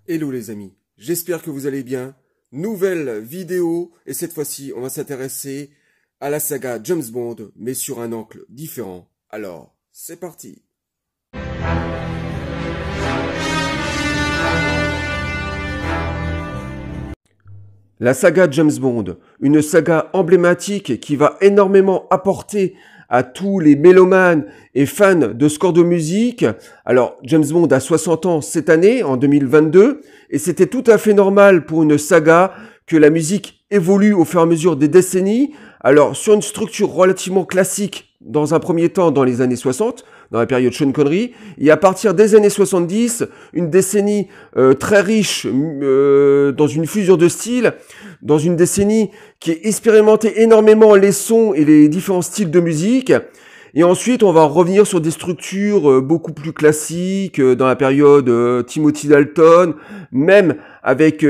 Hello les amis, j'espère que vous allez bien. Nouvelle vidéo, et cette fois-ci on va s'intéresser à la saga James Bond, mais sur un angle différent. Alors, c'est parti. La saga James Bond, une saga emblématique qui va énormément apporter à tous les mélomanes et fans de score de musique. Alors, James Bond a 60 ans cette année, en 2022, et c'était tout à fait normal pour une saga que la musique évolue au fur et à mesure des décennies. Alors, sur une structure relativement classique, dans un premier temps, dans les années 60, dans la période Sean Connery, et à partir des années 70, une décennie très riche dans une fusion de styles, dans une décennie qui a expérimenté énormément les sons et les différents styles de musique. Et ensuite, on va revenir sur des structures beaucoup plus classiques dans la période Timothy Dalton, même avec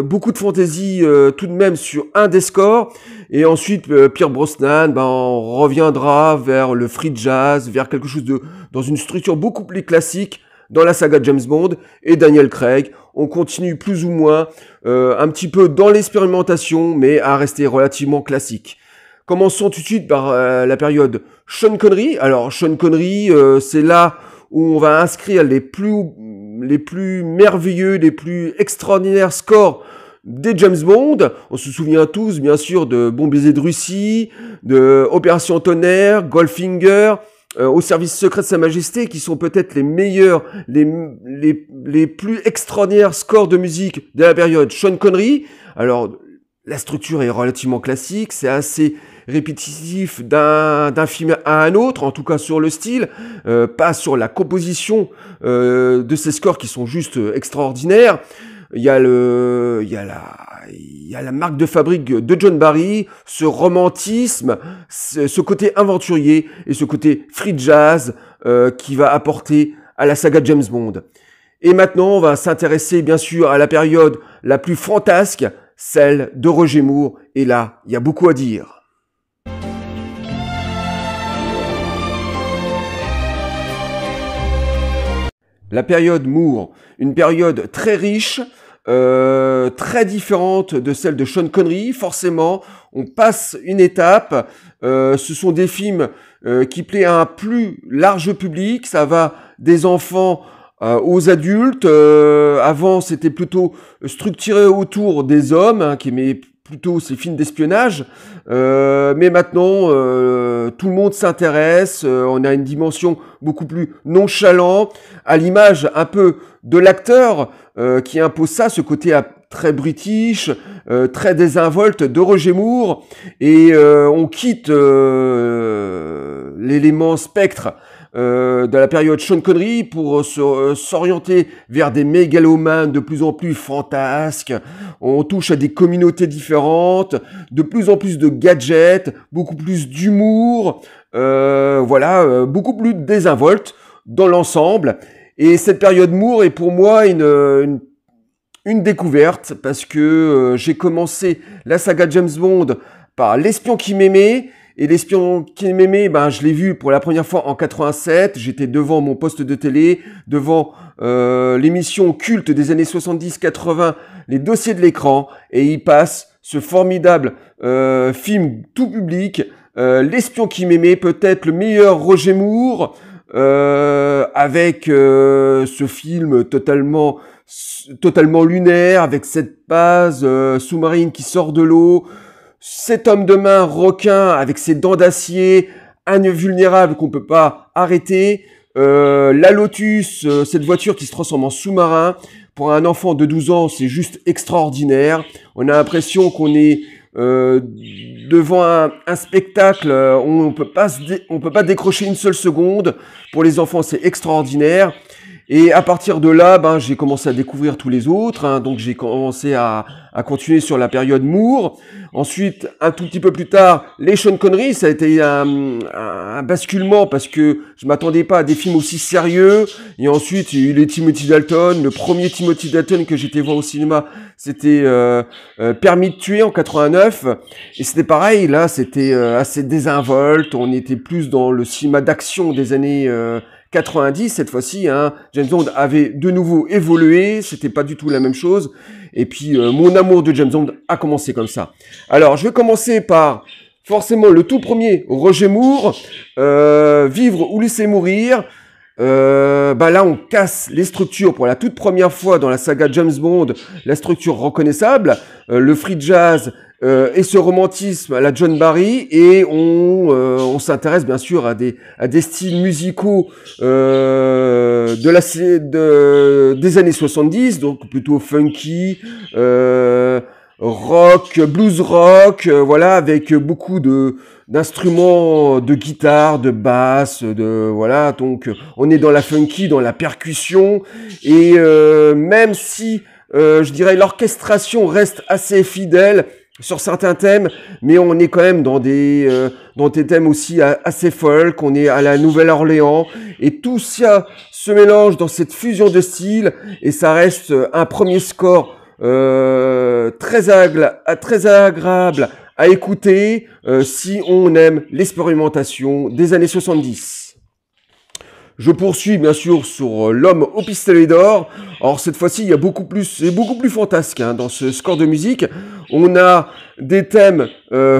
beaucoup de fantaisie tout de même sur un des scores. Et ensuite, Pierce Brosnan, on reviendra vers le free jazz, vers quelque chose de dans une structure beaucoup plus classique dans la saga James Bond. Et Daniel Craig, on continue plus ou moins un petit peu dans l'expérimentation, mais à rester relativement classique. Commençons tout de suite par la période Sean Connery. Alors, Sean Connery, c'est là où on va inscrire les plus merveilleux, les plus extraordinaires scores des James Bond. On se souvient tous, bien sûr, de Bon baiser de Russie, de Opération Tonnerre, Goldfinger, au service secret de Sa Majesté, qui sont peut-être les meilleurs, les plus extraordinaires scores de musique de la période Sean Connery. Alors, la structure est relativement classique, c'est assez répétitif d'un film à un autre, en tout cas sur le style, pas sur la composition de ces scores qui sont juste extraordinaires. Il y a la marque de fabrique de John Barry, ce romantisme, ce côté aventurier et ce côté free jazz qui va apporter à la saga James Bond. Et maintenant, on va s'intéresser bien sûr à la période la plus fantasque, celle de Roger Moore, et là, il y a beaucoup à dire. La période Moore, une période très riche, très différente de celle de Sean Connery. Forcément, on passe une étape. Ce sont des films qui plaisent à un plus large public. Ça va des enfants aux adultes. Avant, c'était plutôt structuré autour des hommes qui aimaient plutôt ces films d'espionnage. Mais maintenant, tout le monde s'intéresse. On a une dimension beaucoup plus nonchalante, à l'image un peu de l'acteur qui impose ça, ce côté très british, très désinvolte de Roger Moore. Et on quitte l'élément spectre de la période Sean Connery pour s'orienter vers des mégalomanes de plus en plus fantasques. On touche à des communautés différentes, de plus en plus de gadgets, beaucoup plus d'humour, beaucoup plus désinvolte dans l'ensemble. Et cette période Moore est pour moi une découverte parce que j'ai commencé la saga James Bond par L'espion qui m'aimait. Et L'espion qui m'aimait, je l'ai vu pour la première fois en 87. J'étais devant mon poste de télé, devant l'émission culte des années 70-80, Les Dossiers de l'écran. Et il passe ce formidable film tout public, L'espion qui m'aimait, peut-être le meilleur Roger Moore, avec ce film totalement lunaire, avec cette base sous-marine qui sort de l'eau. Cet homme de main requin avec ses dents d'acier, invulnérable qu'on peut pas arrêter. La Lotus, cette voiture qui se transforme en sous-marin. Pour un enfant de 12 ans, c'est juste extraordinaire. On a l'impression qu'on est devant un spectacle. On peut pas décrocher une seule seconde. Pour les enfants, c'est extraordinaire. Et à partir de là, j'ai commencé à découvrir tous les autres. Donc j'ai commencé à continuer sur la période Moore. Ensuite, un tout petit peu plus tard, les Sean Connery. Ça a été un basculement parce que je m'attendais pas à des films aussi sérieux. Et ensuite, il y a eu les Timothy Dalton. Le premier Timothy Dalton que j'étais voir au cinéma, c'était Permis de tuer en 89. Et c'était pareil. Là, c'était assez désinvolte. On était plus dans le cinéma d'action des années 90, cette fois-ci, hein, James Bond avait de nouveau évolué, c'était pas du tout la même chose, et puis mon amour de James Bond a commencé comme ça. Alors, je vais commencer par, forcément, le tout premier, Roger Moore, Vivre ou laisser mourir. Là, on casse les structures pour la toute première fois dans la saga James Bond, la structure reconnaissable, le free jazz et ce romantisme à la John Barry, et on s'intéresse bien sûr à des styles musicaux des années 70, donc plutôt funky, rock, blues rock, voilà, avec beaucoup d'instruments de guitare, de basse, voilà, donc on est dans la funky, dans la percussion, et même si je dirais l'orchestration reste assez fidèle sur certains thèmes, mais on est quand même dans des thèmes aussi assez folk, on est à la Nouvelle-Orléans, et tout ça se mélange dans cette fusion de styles, et ça reste un premier score très agréable à écouter si on aime l'expérimentation des années 70. Je poursuis bien sûr sur L'homme au pistolet d'or. Alors cette fois-ci, c'est beaucoup plus fantasque hein, dans ce score de musique. On a des thèmes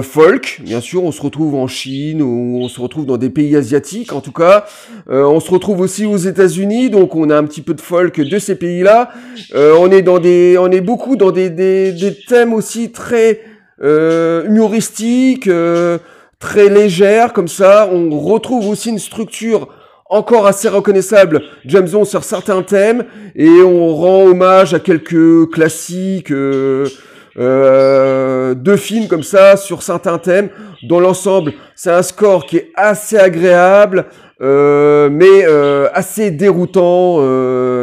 folk, bien sûr, on se retrouve en Chine ou on se retrouve dans des pays asiatiques en tout cas. On se retrouve aussi aux États-Unis, donc on a un petit peu de folk de ces pays-là. On est beaucoup dans des thèmes aussi très humoristiques, très légères comme ça. On retrouve aussi une structure encore assez reconnaissable, James Bond sur certains thèmes, et on rend hommage à quelques classiques de films comme ça sur certains thèmes. Dans l'ensemble, c'est un score qui est assez agréable, mais assez déroutant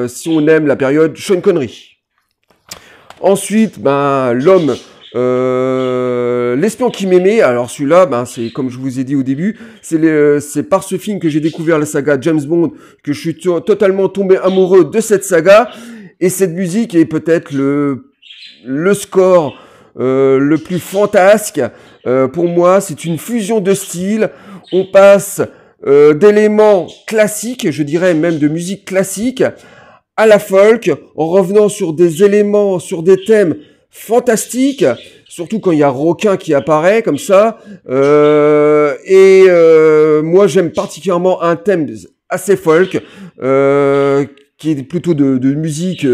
si on aime la période Sean Connery. Ensuite, l'homme... L'espion qui m'aimait, alors celui-là, c'est comme je vous ai dit au début, c'est par ce film que j'ai découvert la saga James Bond, que je suis totalement tombé amoureux de cette saga, et cette musique est peut-être le score le plus fantasque. Pour moi, c'est une fusion de styles, on passe d'éléments classiques, je dirais même de musique classique, à la folk, en revenant sur des éléments, sur des thèmes fantastique, surtout quand il y a Requin qui apparaît comme ça. Moi, j'aime particulièrement un thème assez folk, qui est plutôt de musique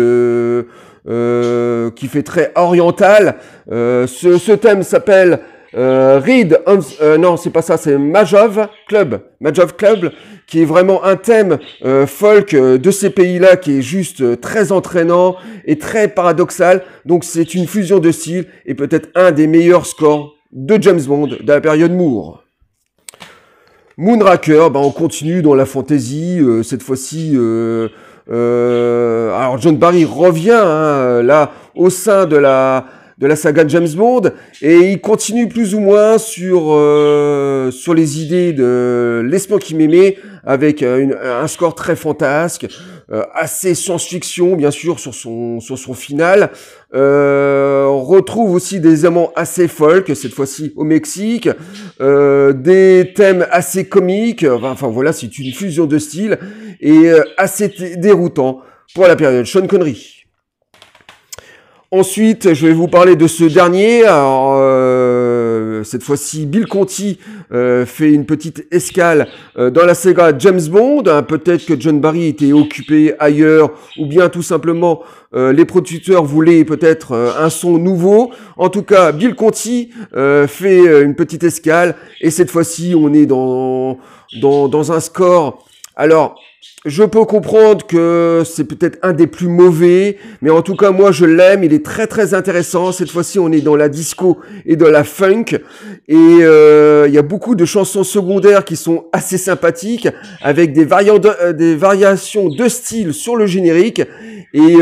qui fait très oriental. Ce thème s'appelle non, c'est pas ça, c'est Majov Club, qui est vraiment un thème folk de ces pays-là qui est juste très entraînant et très paradoxal. Donc c'est une fusion de styles et peut-être un des meilleurs scores de James Bond de la période Moore. Moonraker, on continue dans la fantasy, cette fois-ci. Alors John Barry revient là au sein de la saga James Bond, et il continue plus ou moins sur les idées de l'espion qui m'aimait, avec un score très fantasque, assez science-fiction bien sûr sur son final. On retrouve aussi des éléments assez folk, cette fois-ci au Mexique, des thèmes assez comiques, enfin voilà, c'est une fusion de styles, et assez déroutant pour la période Sean Connery. Ensuite, je vais vous parler de ce dernier. Alors, cette fois-ci, Bill Conti fait une petite escale dans la saga James Bond. Peut-être que John Barry était occupé ailleurs, ou bien tout simplement les producteurs voulaient peut-être un son nouveau. En tout cas, Bill Conti fait une petite escale, et cette fois-ci, on est dans un score. Alors, je peux comprendre que c'est peut-être un des plus mauvais, mais en tout cas, moi, je l'aime. Il est très, très intéressant. Cette fois-ci, on est dans la disco et dans la funk. Et il y a beaucoup de chansons secondaires qui sont assez sympathiques, avec des variations de style sur le générique et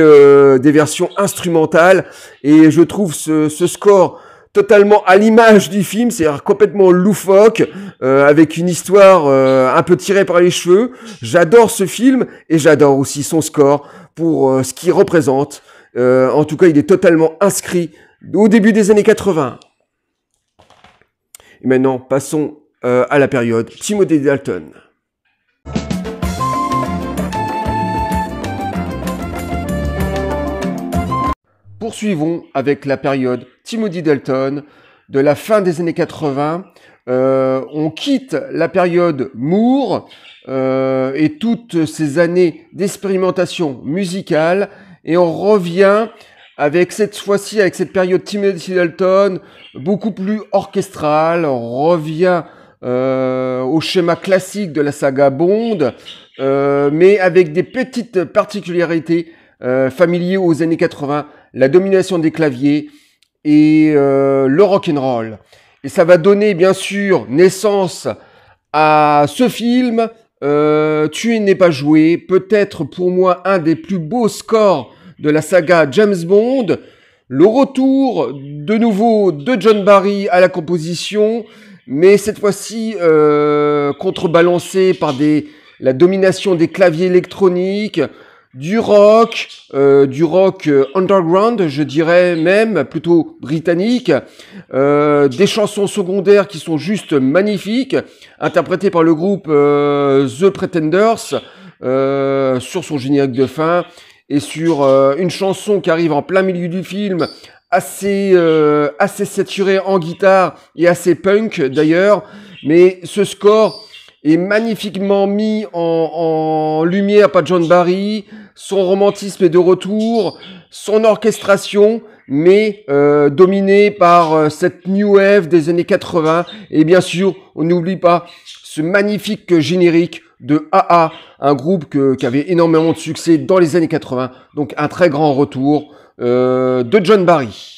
des versions instrumentales. Et je trouve ce score totalement à l'image du film, c'est-à-dire complètement loufoque, avec une histoire un peu tirée par les cheveux. J'adore ce film, et j'adore aussi son score pour ce qu'il représente. En tout cas, il est totalement inscrit au début des années 80. Et maintenant, passons à la période Timothy Dalton. poursuivons avec la période Timothy Dalton de la fin des années 80. On quitte la période Moore et toutes ces années d'expérimentation musicale et on revient avec cette fois-ci, avec cette période Timothy Dalton, beaucoup plus orchestrale. On revient au schéma classique de la saga Bond, mais avec des petites particularités familières aux années 80, la domination des claviers et le rock'n'roll. Et ça va donner bien sûr naissance à ce film, Tuer n'est pas joué, peut-être pour moi un des plus beaux scores de la saga James Bond, le retour de nouveau de John Barry à la composition, mais cette fois-ci contrebalancé par la domination des claviers électroniques, du rock underground, je dirais même, plutôt britannique, des chansons secondaires qui sont juste magnifiques, interprétées par le groupe The Pretenders sur son générique de fin, et sur une chanson qui arrive en plein milieu du film, assez saturée en guitare et assez punk d'ailleurs, mais ce score est magnifiquement mis en lumière par John Barry, son romantisme est de retour, son orchestration, mais dominée par cette new wave des années 80, et bien sûr, on n'oublie pas ce magnifique générique de AA, un groupe qui avait énormément de succès dans les années 80, donc un très grand retour de John Barry.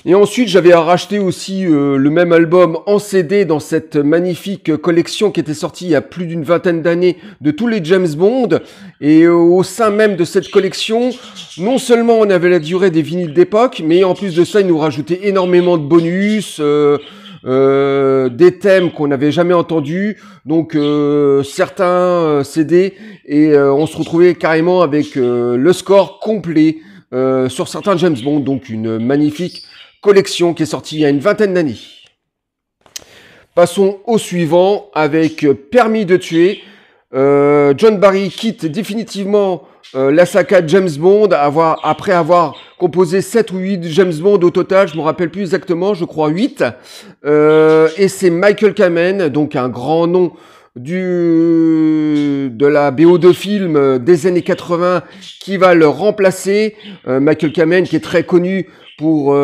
Et ensuite, j'avais racheté aussi le même album en CD dans cette magnifique collection qui était sortie il y a plus d'une vingtaine d'années de tous les James Bond. Et au sein même de cette collection, non seulement on avait la durée des vinyles d'époque, mais en plus de ça, ils nous rajoutaient énormément de bonus, des thèmes qu'on n'avait jamais entendus, donc certains CD, et on se retrouvait carrément avec le score complet sur certains James Bond, donc une magnifique collection qui est sortie il y a une vingtaine d'années. Passons au suivant avec Permis de tuer. John Barry quitte définitivement la saga James Bond après avoir composé 7 ou 8 James Bond au total, je me rappelle plus exactement, je crois 8. Et c'est Michael Kamen, donc un grand nom de la BO de film des années 80 qui va le remplacer. Michael Kamen qui est très connu pour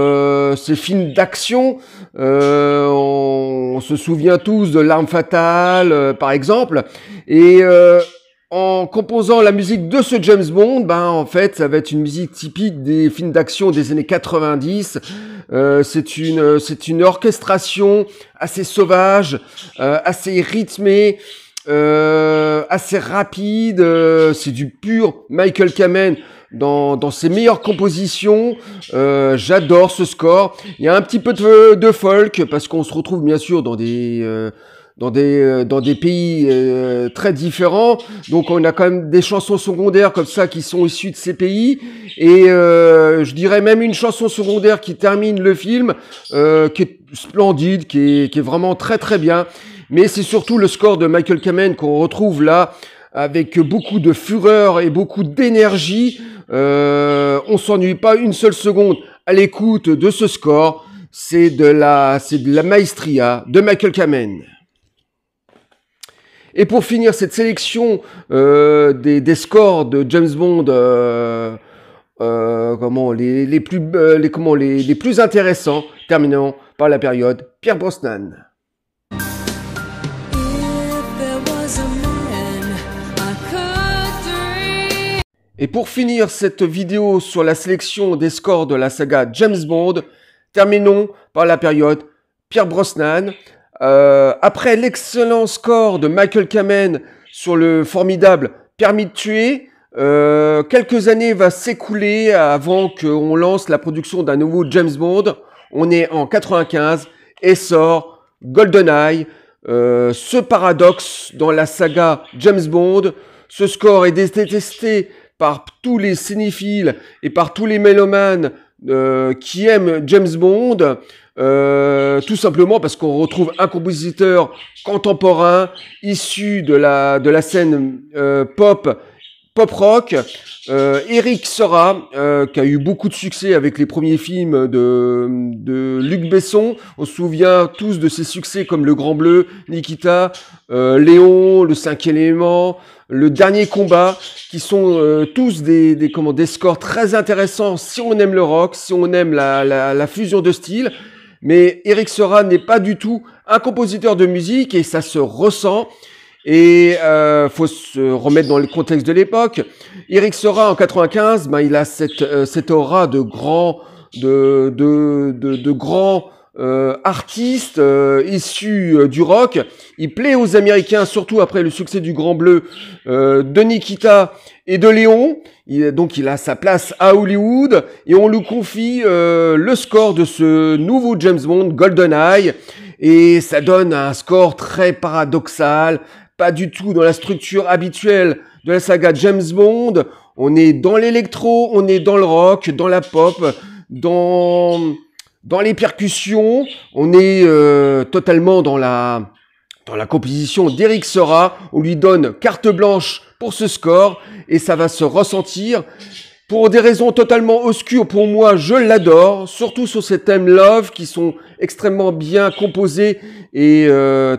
ses films d'action, on se souvient tous de L'Arme Fatale, par exemple, et en composant la musique de ce James Bond, en fait, ça va être une musique typique des films d'action des années 90. C'est une orchestration assez sauvage, assez rythmée, assez rapide. C'est du pur Michael Kamen dans ses meilleures compositions. J'adore ce score. Il y a un petit peu de folk parce qu'on se retrouve bien sûr dans des pays très différents, donc on a quand même des chansons secondaires comme ça qui sont issues de ces pays, et je dirais même une chanson secondaire qui termine le film, qui est splendide, qui est vraiment très très bien, mais c'est surtout le score de Michael Kamen qu'on retrouve là, avec beaucoup de fureur et beaucoup d'énergie. On s'ennuie pas une seule seconde à l'écoute de ce score, c'est de la maestria de Michael Kamen. Et pour finir cette sélection des scores de James Bond, les plus intéressants, terminons par la période Pierce Brosnan. Et pour finir cette vidéo sur la sélection des scores de la saga James Bond, terminons par la période Pierce Brosnan. Après l'excellent score de Michael Kamen sur le formidable Permis de tuer, quelques années va s'écouler avant qu'on lance la production d'un nouveau James Bond. On est en 95 et sort GoldenEye. Ce paradoxe dans la saga James Bond, ce score est détesté par tous les cinéphiles et par tous les mélomanes qui aiment James Bond, tout simplement parce qu'on retrouve un compositeur contemporain issu de la scène pop pop rock. Eric Serra, qui a eu beaucoup de succès avec les premiers films de Luc Besson. On se souvient tous de ses succès comme Le Grand Bleu, Nikita, Léon, Le Cinquième Élément, Le Dernier Combat, qui sont tous des scores très intéressants si on aime le rock, si on aime la fusion de styles. Mais Eric Serra n'est pas du tout un compositeur de musique et ça se ressent. Et faut se remettre dans le contexte de l'époque. Eric Serra en 95, il a cette aura de grands artistes issus du rock. Il plaît aux Américains, surtout après le succès du Grand Bleu, de Nikita et de Léon. Donc il a sa place à Hollywood et on lui confie le score de ce nouveau James Bond, GoldenEye, et ça donne un score très paradoxal, pas du tout dans la structure habituelle de la saga James Bond. On est dans l'électro, on est dans le rock, dans la pop, dans les percussions. On est totalement dans la composition d'Eric Serra. On lui donne carte blanche pour ce score et ça va se ressentir. Pour des raisons totalement obscures, pour moi, je l'adore, surtout sur ces thèmes love qui sont extrêmement bien composés et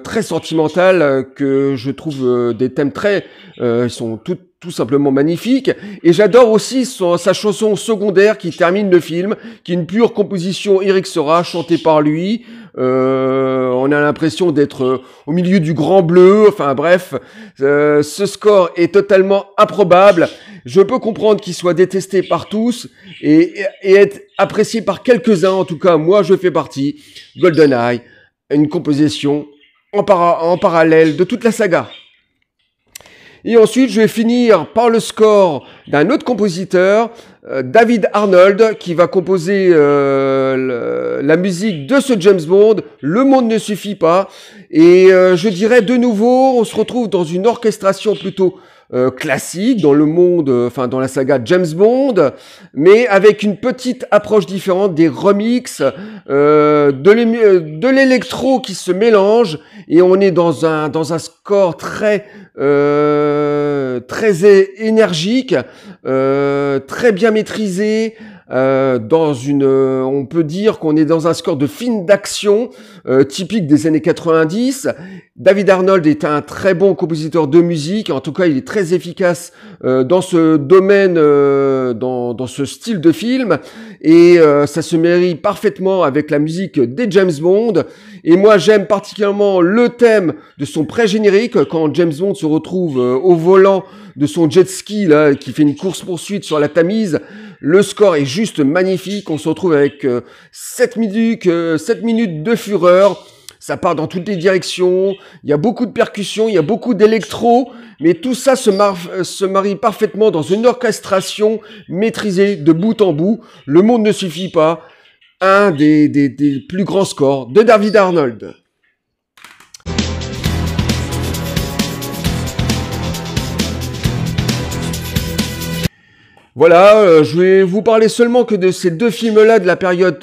très sentimentaux, que je trouve des thèmes ils sont tout simplement magnifiques. Et j'adore aussi sa chanson secondaire qui termine le film, qui est une pure composition Eric Serra, chantée par lui. On a l'impression d'être au milieu du Grand Bleu. Enfin bref, ce score est totalement improbable. Je peux comprendre qu'il soit détesté par tous et être apprécié par quelques-uns. En tout cas, moi, je fais partie. GoldenEye, une composition en parallèle de toute la saga. Et ensuite, je vais finir par le score d'un autre compositeur, David Arnold, qui va composer la musique de ce James Bond. Le monde ne suffit pas. Et je dirais de nouveau, on se retrouve dans une orchestration plutôt classique dans le monde, dans la saga James Bond, mais avec une petite approche différente, des remixes, de l'électro qui se mélange, et on est dans un score très énergique, très bien maîtrisé. On peut dire qu'on est dans un score de film d'action typique des années 90. David Arnold est un très bon compositeur de musique. En tout cas, il est très efficace dans ce domaine, dans ce style de film. Et ça se marie parfaitement avec la musique des James Bond. Et moi, j'aime particulièrement le thème de son pré-générique, quand James Bond se retrouve au volant de son jet ski, là, qui fait une course-poursuite sur la Tamise. Le score est juste magnifique. On se retrouve avec 7 minutes de fureur. Ça part dans toutes les directions. Il y a beaucoup de percussions, il y a beaucoup d'électro. Mais tout ça se marie parfaitement dans une orchestration maîtrisée de bout en bout. Le monde ne suffit pas. Un des plus grands scores de David Arnold. Voilà, je vais vous parler seulement que de ces deux films-là de la période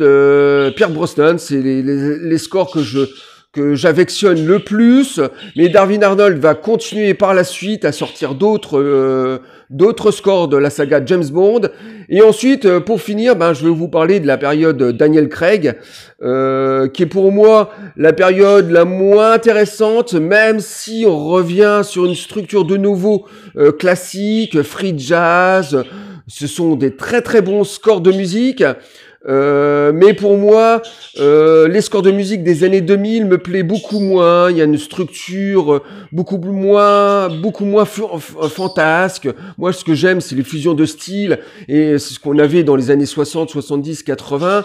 Pierce Brosnan. C'est les scores que j'affectionne le plus. Mais David Arnold va continuer par la suite à sortir d'autres scores de la saga James Bond. Et ensuite, pour finir, je vais vous parler de la période Daniel Craig, qui est pour moi la période la moins intéressante, même si on revient sur une structure de nouveau classique, free jazz. Ce sont des très très bons scores de musique. Mais pour moi, les scores de musique des années 2000 me plaît beaucoup moins. Il y a une structure beaucoup moins fantasque. Moi, ce que j'aime, c'est les fusions de styles, et c'est ce qu'on avait dans les années 60, 70, 80.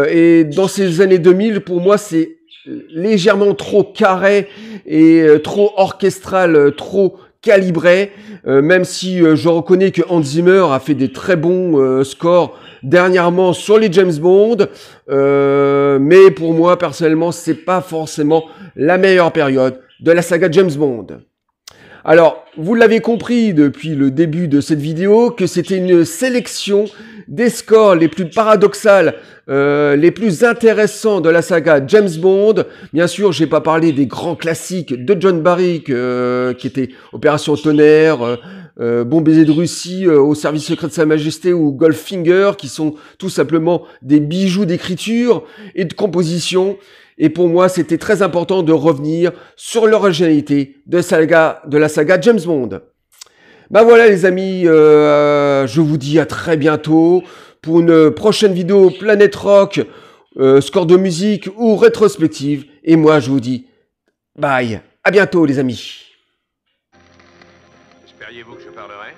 Et dans ces années 2000, pour moi, c'est légèrement trop carré et trop orchestral, trop calibré, même si je reconnais que Hans Zimmer a fait des très bons scores dernièrement sur les James Bond, mais pour moi personnellement c'est pas forcément la meilleure période de la saga James Bond. Alors, vous l'avez compris depuis le début de cette vidéo que c'était une sélection des scores les plus paradoxales, les plus intéressants de la saga James Bond. Bien sûr, j'ai pas parlé des grands classiques de John Barry qui étaient Opération Tonnerre, Bon baiser de Russie, Au service secret de Sa Majesté ou Goldfinger, qui sont tout simplement des bijoux d'écriture et de composition. Et pour moi, c'était très important de revenir sur l'originalité de la saga James Bond. Ben voilà les amis, je vous dis à très bientôt pour une prochaine vidéo Planète Rock, score de musique ou rétrospective. Et moi, je vous dis bye, à bientôt les amis. Espériez-vous que je parlerais?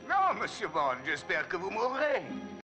Non, monsieur Bond, j'espère que vous mourrez.